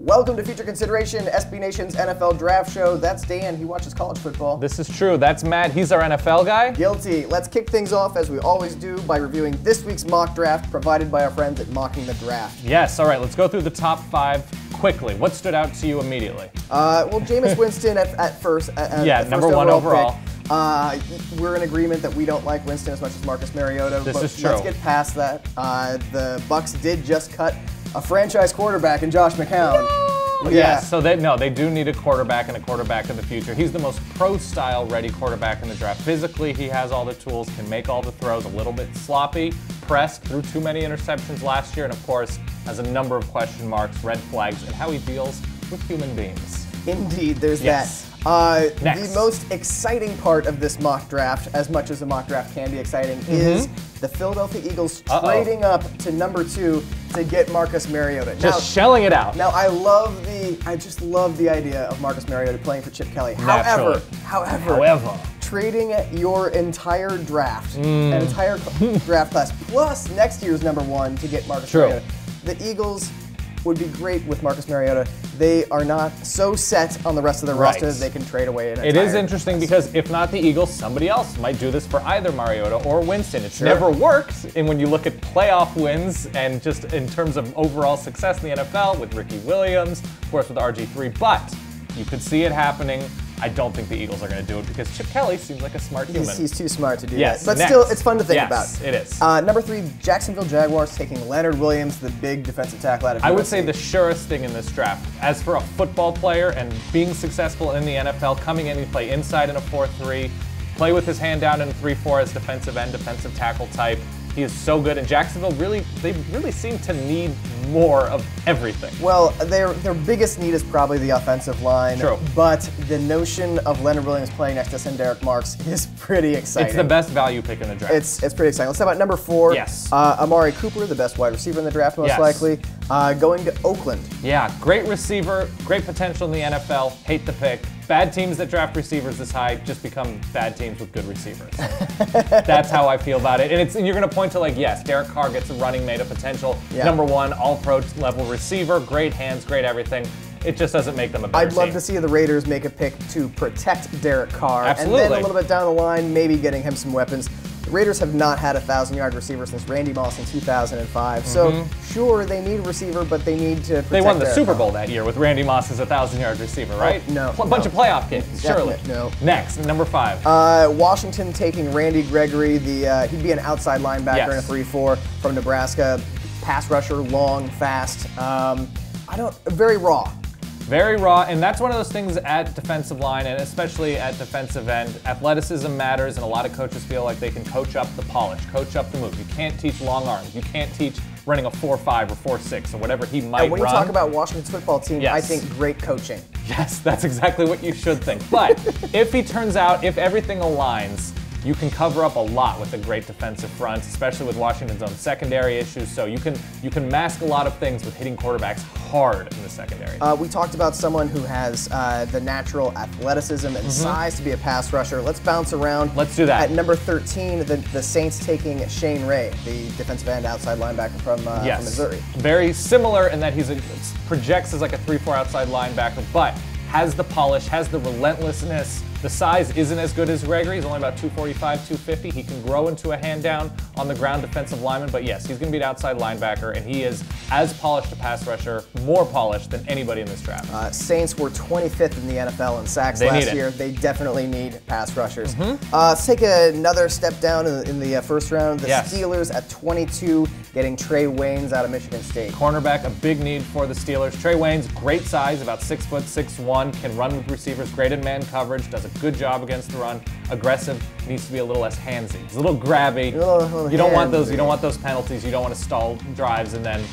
Welcome to Future Consideration, SB Nation's NFL Draft Show. That's Dan. He watches college football. This is true. That's Matt. He's our NFL guy. Guilty. Let's kick things off, as we always do, by reviewing this week's mock draft provided by our friends at Mocking the Draft. Yes. All right. Let's go through the top 5 quickly. What stood out to you immediately? Well, Jameis Winston at first. Yeah, number 1 overall. We're in agreement that we don't like Winston as much as Marcus Mariota. This is true. Let's get past that. The Bucs did just cut a franchise quarterback in Josh McCown. Yeah. Yes, so they do need a quarterback and a quarterback of the future. He's the most pro-style ready quarterback in the draft. Physically, he has all the tools, can make all the throws, a little bit sloppy, pressed, threw too many interceptions last year, and of course, has a number of question marks, red flags, and how he deals with human beings. Indeed, there's that. The most exciting part of this mock draft, as much as a mock draft can be exciting, is the Philadelphia Eagles trading up to number 2 to get Marcus Mariota. Just shelling it out. Now, I just love the idea of Marcus Mariota playing for Chip Kelly. Naturally. However, trading your entire draft, an entire draft class, plus next year's number 1 to get Marcus Mariota. The Eagles would be great with Marcus Mariota. They are not so set on the rest of the roster that they can trade away an entire It is interesting because if not the Eagles, somebody else might do this for either Mariota or Winston. It's never worked, and when you look at playoff wins and just in terms of overall success in the NFL with Ricky Williams, of course with RG3, but you could see it happening. I don't think the Eagles are going to do it because Chip Kelly seems like a smart human. He's too smart to do that. But still, it's fun to think about. Yes, it is. Number 3, Jacksonville Jaguars taking Leonard Williams, the big defensive tackle out of USC. I would say the surest thing in this draft. As for a football player and being successful in the NFL, coming in and play inside in a 4-3, play with his hand down in a 3-4 as defensive end, defensive tackle type. He is so good, and Jacksonville they really seem to need more of everything. Well, their biggest need is probably the offensive line. True. But the notion of Leonard Williams playing next to Derek Marks is pretty exciting. It's the best value pick in the draft. It's pretty exciting. Let's talk about number 4. Yes. Amari Cooper, the best wide receiver in the draft, most likely, going to Oakland. Yeah, great receiver, great potential in the NFL. Hate the pick. Bad teams that draft receivers this high just become bad teams with good receivers. That's how I feel about it. And you're going to point to, like, yes, Derek Carr gets a running mate of potential. Yeah. Number 1, all-pro level receiver, great hands, great everything. It just doesn't make them a better team. I'd love to see the Raiders make a pick to protect Derek Carr. Absolutely. And then a little bit down the line, maybe getting him some weapons. The Raiders have not had a 1,000-yard receiver since Randy Moss in 2005. So, sure, they need a receiver, but they need to protect They won the Derek Super Carr. Bowl that year with Randy Moss as a 1,000-yard receiver, right? No. A bunch of playoff games, surely. No. Next, number 5. Washington taking Randy Gregory. He'd be an outside linebacker in a 3-4 from Nebraska. Pass rusher, long, fast. Very raw. Very raw, and that's one of those things at defensive line, and especially at defensive end. Athleticism matters, and a lot of coaches feel like they can coach up the polish, coach up the move. You can't teach long arms. You can't teach running a 4.5 or 4.6 or whatever he might run. And when you talk about Washington's football team, I think great coaching. Yes, that's exactly what you should think. But if everything aligns, you can cover up a lot with a great defensive front, especially with Washington's own secondary issues. So you can mask a lot of things with hitting quarterbacks hard in the secondary. We talked about someone who has the natural athleticism and size to be a pass rusher. Let's bounce around. Let's do that. At number 13, the Saints taking Shane Ray, the defensive end outside linebacker from Missouri. Very similar in that projects as like a 3-4 outside linebacker, but has the polish, has the relentlessness. The size isn't as good as Gregory. He's only about 245, 250. He can grow into a hand down on the ground defensive lineman, but yes, he's going to be an outside linebacker, and he is as polished a pass rusher, more polished than anybody in this draft. Saints were 25th in the NFL in sacks last year. They definitely need pass rushers. Let's take another step down in the first round. The Steelers at 22 getting Trey Waynes out of Michigan State. Cornerback, a big need for the Steelers. Trey Waynes, great size, about 6 foot, 6'1", can run with receivers, great in man coverage, does a good job against the run. Aggressive, needs to be a little less handsy. He's a little grabby. You don't want those. You don't want those penalties. You don't want to stall drives and then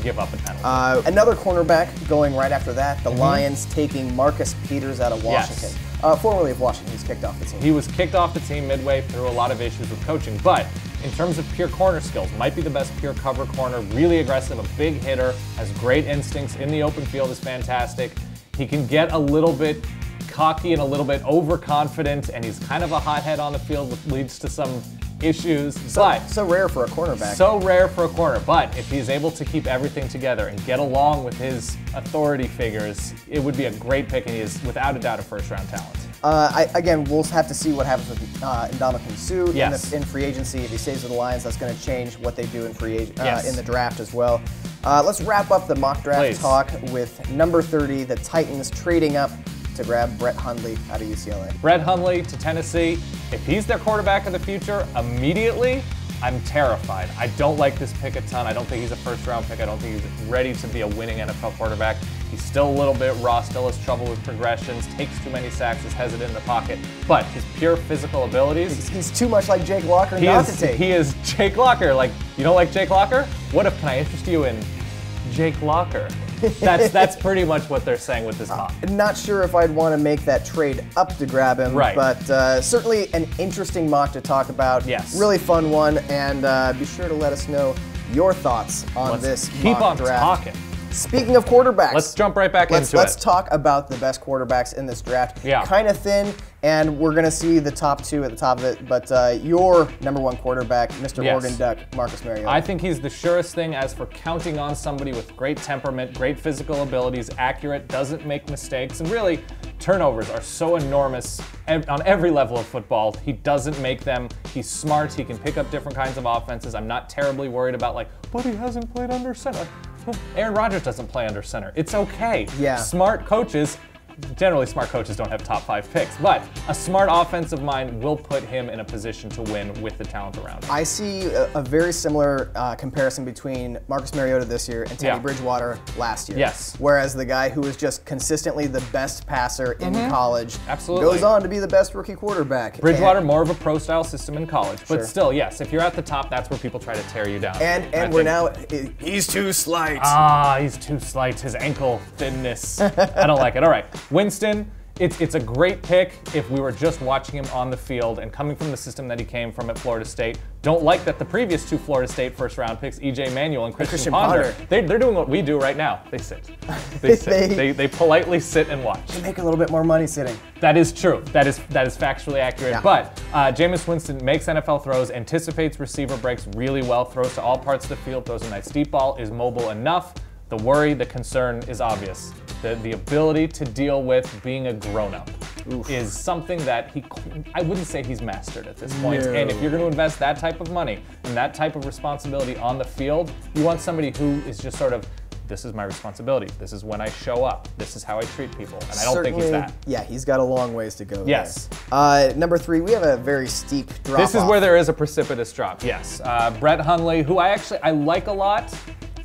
give up a penalty. Another cornerback going right after that. The Lions taking Marcus Peters out of Washington. Formerly of Washington, he's kicked off the team. He was kicked off the team midway through a lot of issues with coaching, but in terms of pure corner skills, might be the best pure cover corner. Really aggressive, a big hitter, has great instincts in the open field, is fantastic. He can get a little bit cocky and a little bit overconfident, and he's kind of a hothead on the field, which leads to some issues, so rare for a cornerback. So rare for a corner, but if he's able to keep everything together and get along with his authority figures, it would be a great pick, and he is without a doubt a first-round talent. Again, we'll have to see what happens with Ndamukong Suh in free agency. If he stays with the Lions, that's going to change what they do in in the draft as well. Let's wrap up the mock draft talk with number 30, the Titans trading up to grab Brett Hundley out of UCLA. Brett Hundley to Tennessee. If he's their quarterback of the future, immediately, I'm terrified. I don't like this pick a ton. I don't think he's a first-round pick. I don't think he's ready to be a winning NFL quarterback. He's still a little bit raw, still has trouble with progressions, takes too many sacks, is hesitant in the pocket. But his pure physical abilities... He's too much like Jake Locker not to take. He is Jake Locker. Like, you don't like Jake Locker? What if, can I interest you in Jake Locker? That's pretty much what they're saying with this mock. Not sure if I'd want to make that trade up to grab him, but certainly an interesting mock to talk about. Yes. Really fun one, and be sure to let us know your thoughts on this keep mock on draft. Talking. Speaking of quarterbacks, let's jump right back into it. Let's talk about the best quarterbacks in this draft. Yeah. Kind of thin, and we're going to see the top two at the top of it, but your number one quarterback, Mr. Oregon Duck, Marcus Mariota. I think he's the surest thing as for counting on somebody with great temperament, great physical abilities, accurate, doesn't make mistakes, and really, turnovers are so enormous on every level of football. He doesn't make them. He's smart. He can pick up different kinds of offenses. I'm not terribly worried about, like, but he hasn't played under center. Aaron Rodgers doesn't play under center. It's okay. Yeah. Smart coaches, generally smart coaches don't have top 5 picks, but a smart offensive mind will put him in a position to win with the talent around him. I see a very similar comparison between Marcus Mariota this year and Teddy Bridgewater last year. Yes. Whereas the guy who was just consistently the best passer in college Absolutely. goes on to be the best rookie quarterback. Bridgewater, more of a pro-style system in college, but still, yes, if you're at the top, that's where people try to tear you down. And we're now, he's too slight. He's too slight. His ankle thinness. I don't like it. All right. Winston, it's a great pick if we were just watching him on the field and coming from the system that he came from at Florida State. Don't like that the previous 2 Florida State first-round picks, E.J. Manuel and Christian Ponder, they're doing what we do right now. They sit. They sit. They politely sit and watch. They make a little bit more money sitting. That is true. That is factually accurate. Yeah. But Jameis Winston makes NFL throws, anticipates receiver breaks really well, throws to all parts of the field, throws a nice deep ball, is mobile enough. The worry, the concern is obvious. The ability to deal with being a grown-up is something that I wouldn't say he's mastered at this point. No. And if you're going to invest that type of money and that type of responsibility on the field, you want somebody who is just sort of, this is my responsibility. This is when I show up. This is how I treat people. And I don't think he's that. Yeah, he's got a long ways to go. Yes. Number 3, we have a very steep drop. This is where there is a precipitous drop. Yes. Brett Hundley, who I like a lot.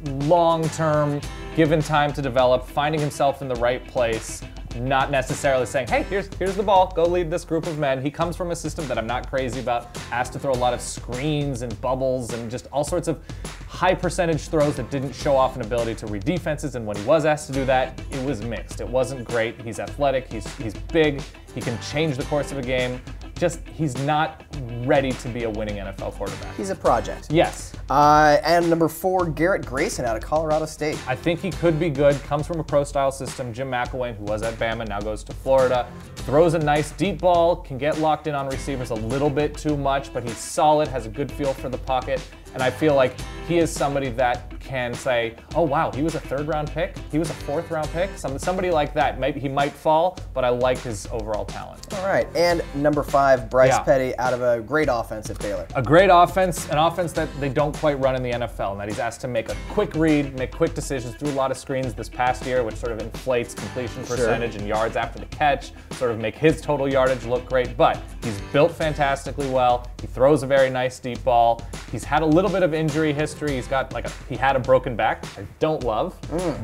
Long-term, given time to develop, finding himself in the right place, not necessarily saying, hey, here's the ball, go lead this group of men. He comes from a system that I'm not crazy about, asked to throw a lot of screens and bubbles and just all sorts of high percentage throws that didn't show off an ability to read defenses, and when he was asked to do that, it was mixed. It wasn't great. He's athletic, he's big, he can change the course of a game. Just, he's not ready to be a winning NFL quarterback. He's a project. Yes. And number 4, Garrett Grayson out of Colorado State. I think he could be good. Comes from a pro-style system. Jim McElwain, who was at Bama, now goes to Florida. Throws a nice deep ball, can get locked in on receivers a little bit too much, but he's solid, has a good feel for the pocket. And I feel like he is somebody that can say, oh wow, he was a 3rd-round pick, he was a 4th-round pick. Somebody like that. Maybe he might fall, but I like his overall talent. All right, and number 5, Bryce Petty out of a great offense at Baylor. A great offense, an offense that they don't quite run in the NFL, and that he's asked to make a quick read, make quick decisions, threw a lot of screens this past year, which sort of inflates completion percentage and yards after the catch, sort of make his total yardage look great, but he's built fantastically well. He throws a very nice deep ball. He's had a little bit of injury history. He's got he had a broken back, which I don't love,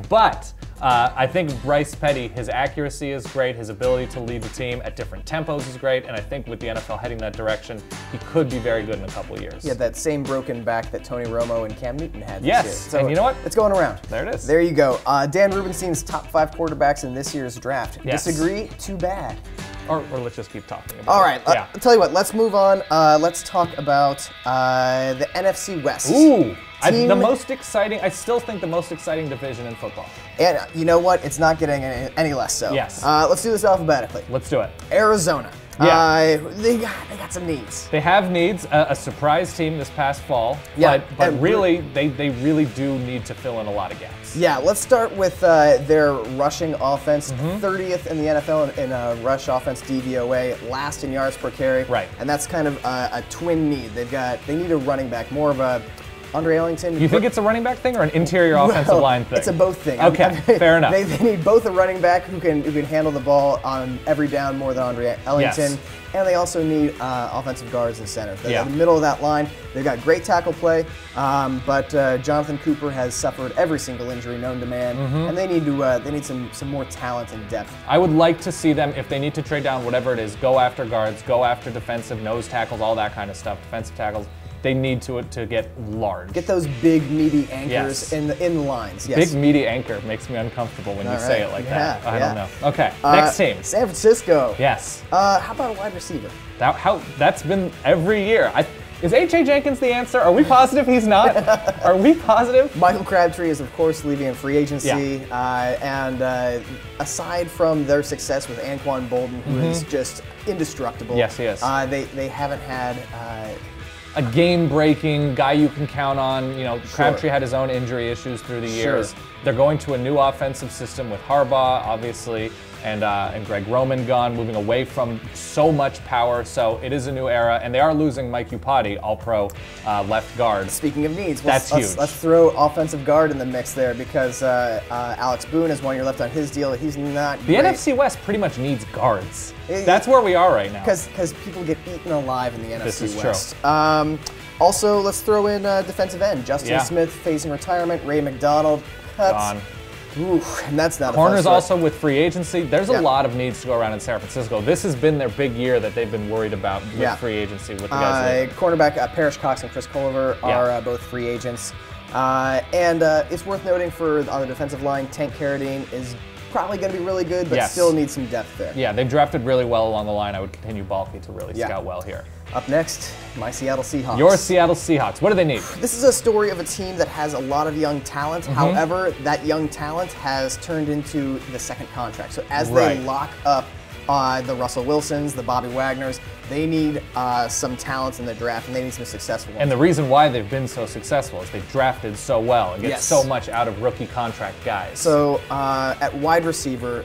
but I think Bryce Petty, his accuracy is great, his ability to lead the team at different tempos is great, and I think with the NFL heading that direction, he could be very good in a couple of years. Yeah, that same broken back that Tony Romo and Cam Newton had this year. So and you know what? It's going around. There it is. There you go. Dan Rubenstein's top 5 quarterbacks in this year's draft. Yes. Disagree? Too bad. Or let's just keep talking about All right, it. I'll tell you what, let's move on. Let's talk about the NFC West. Ooh, the most exciting, I still think the most exciting division in football. And you know what? It's not getting any less so. Yes. Let's do this alphabetically. Let's do it. Arizona. Yeah. They got some needs. They have needs. A surprise team this past fall. Yeah, But really, they really do need to fill in a lot of gaps. Yeah, let's start with their rushing offense. 30th in the NFL in rush offense DVOA, last in yards per carry. Right. And that's kind of a twin need. They need a running back, more of a Andre Ellington. You think it's a running back thing or an interior offensive line thing? It's a both thing. Okay, fair enough. They need both a running back who can handle the ball on every down more than Andre Ellington, Yes. and they also need offensive guards and center. They're Yeah. in the middle of that line. They've got great tackle play, but Jonathan Cooper has suffered every single injury known to man, and they need some more talent and depth. I would like to see them, if they need to trade down, whatever it is, go after guards, go after defensive nose tackles, all that kind of stuff, defensive tackles. They need to get large. Get those big meaty anchors Yes. in the lines. Yes. Big meaty anchor makes me uncomfortable when you say it like that. Yeah, I yeah. don't know. Okay, next team. San Francisco. Yes. How about a wide receiver? That's been every year. Is H.A. Jenkins the answer? Are we positive he's not? Are we positive? Michael Crabtree is, of course, leaving in free agency. Yeah. Aside from their success with Anquan Bolden, who is just indestructible. Yes, he is. They haven't had a game-breaking guy you can count on. You know, Crabtree had his own injury issues through the years. They're going to a new offensive system with Harbaugh, obviously, and Greg Roman gone, moving away from so much power. So it is a new era, and they are losing Mike Upati, all-pro left guard. Speaking of needs, That's huge. Let's throw offensive guard in the mix there because Alex Boone is 1 year left on his deal. He's not The great. NFC West pretty much needs guards. That's where we are right now. Because people get eaten alive in the NFC This is West. true. Also, let's throw in defensive end. Justin Smith facing retirement. Ray McDonald. Gone. And that's not Corners a fun also with free agency. There's Yeah. a lot of needs to go around in San Francisco. This has been their big year that they've been worried about with free agency with the guys leaving. Cornerback Parrish Cox and Chris Culliver are both free agents. And it's worth noting on the defensive line, Tank Carradine is probably going to be really good, but still needs some depth there. Yeah, they've drafted really well along the line. I would continue Balky to really scout well here. Up next, my Seattle Seahawks. Your Seattle Seahawks. What do they need? This is a story of a team that has a lot of young talent. However, that young talent has turned into the second contract. So as they lock up the Russell Wilsons, the Bobby Wagners, they need some talent in the draft, and they need some successful ones. And the reason why they've been so successful is they've drafted so well and get so much out of rookie contract guys. So at wide receiver,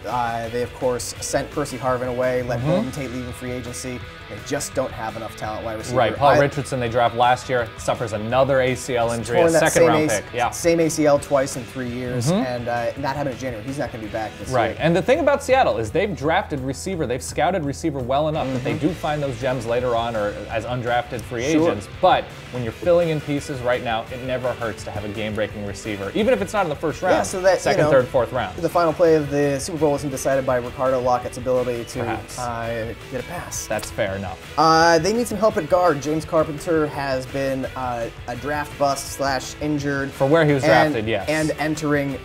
they of course sent Percy Harvin away, let Golden Tate leave in free agency. They just don't have enough talent wide receiver. Right, Paul Richardson they draft last year, suffers another ACL injury, a second round pick. Same ACL twice in 3 years, and that happened in January. He's not going to be back this year. Right, and the thing about Seattle is they've drafted receiver, they've scouted receiver well enough that they do find those gems later on or as undrafted free agents, but when you're filling in pieces right now, it never hurts to have a game-breaking receiver, even if it's not in the first round, so that, second, third, fourth round. The final play of the Super Bowl wasn't decided by Ricardo Lockett's ability to get a pass. That's fair enough. They need some help at guard. James Carpenter has been a draft bust / injured. For where he was drafted, yes. And entering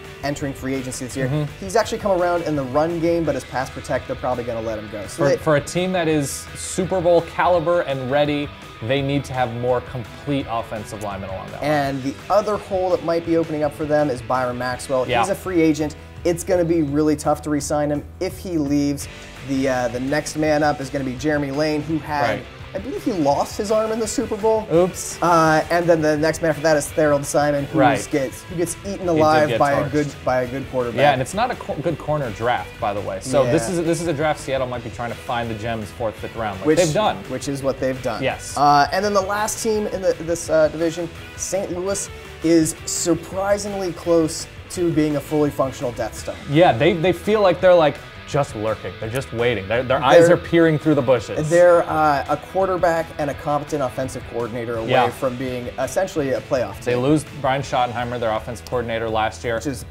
free agency this year. He's actually come around in the run game, but as pass protect, they're probably going to let him go. So for a team that is Super Bowl caliber and ready, they need to have more complete offensive linemen along that line. And the other hole that might be opening up for them is Byron Maxwell. He's a free agent. It's going to be really tough to re-sign him. If he leaves, the next man up is going to be Jeremy Lane, who had, I believe he lost his arm in the Super Bowl. Oops. And then the next man after that is Harold Simon, who gets eaten alive by a good quarterback. Yeah, and it's not a good corner draft, by the way. So this is a draft Seattle might be trying to find the gems 4th, 5th round, like they've done. Which is what they've done. Yes. And then the last team in this division, St. Louis, is surprisingly close to being a fully functional Death Star. Yeah, they feel like they're like just lurking. They're just waiting. Their eyes are peering through the bushes. They're a quarterback and a competent offensive coordinator away from being essentially a playoff team. They lose Brian Schottenheimer, their offensive coordinator last year. Which is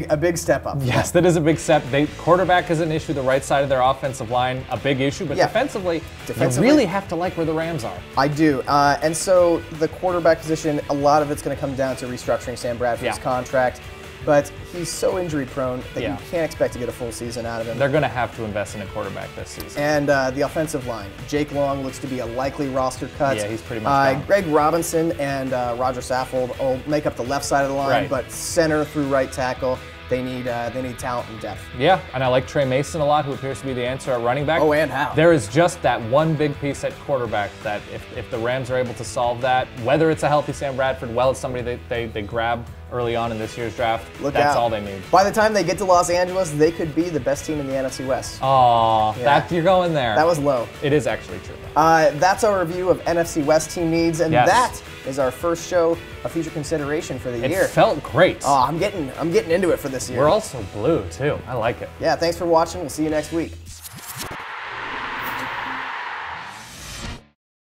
a big step up. Yes, that is a big step. Quarterback is an issue, the right side of their offensive line, a big issue, but defensively, you really have to like where the Rams are. I do. And so the quarterback position, a lot of it's going to come down to restructuring Sam Bradford's contract. But he's so injury prone that you can't expect to get a full season out of him. They're going to have to invest in a quarterback this season. And the offensive line. Jake Long looks to be a likely roster cut. Yeah, he's pretty much gone. Greg Robinson and Roger Saffold will make up the left side of the line, but center through right tackle. they need talent and depth. Yeah, and I like Trey Mason a lot, who appears to be the answer at running back. Oh, and how? There is just that one big piece at quarterback that if the Rams are able to solve that, whether it's a healthy Sam Bradford, well, it's somebody they grab early on in this year's draft, that's all they need. By the time they get to Los Angeles, they could be the best team in the NFC West. Oh, yeah. You're going there. That was low. It is actually true. That's our review of NFC West team needs, and yes. that is our first show of future consideration for the year. It felt great. Oh, I'm getting into it for this year. We're also blue too. I like it. Yeah, thanks for watching. We'll see you next week.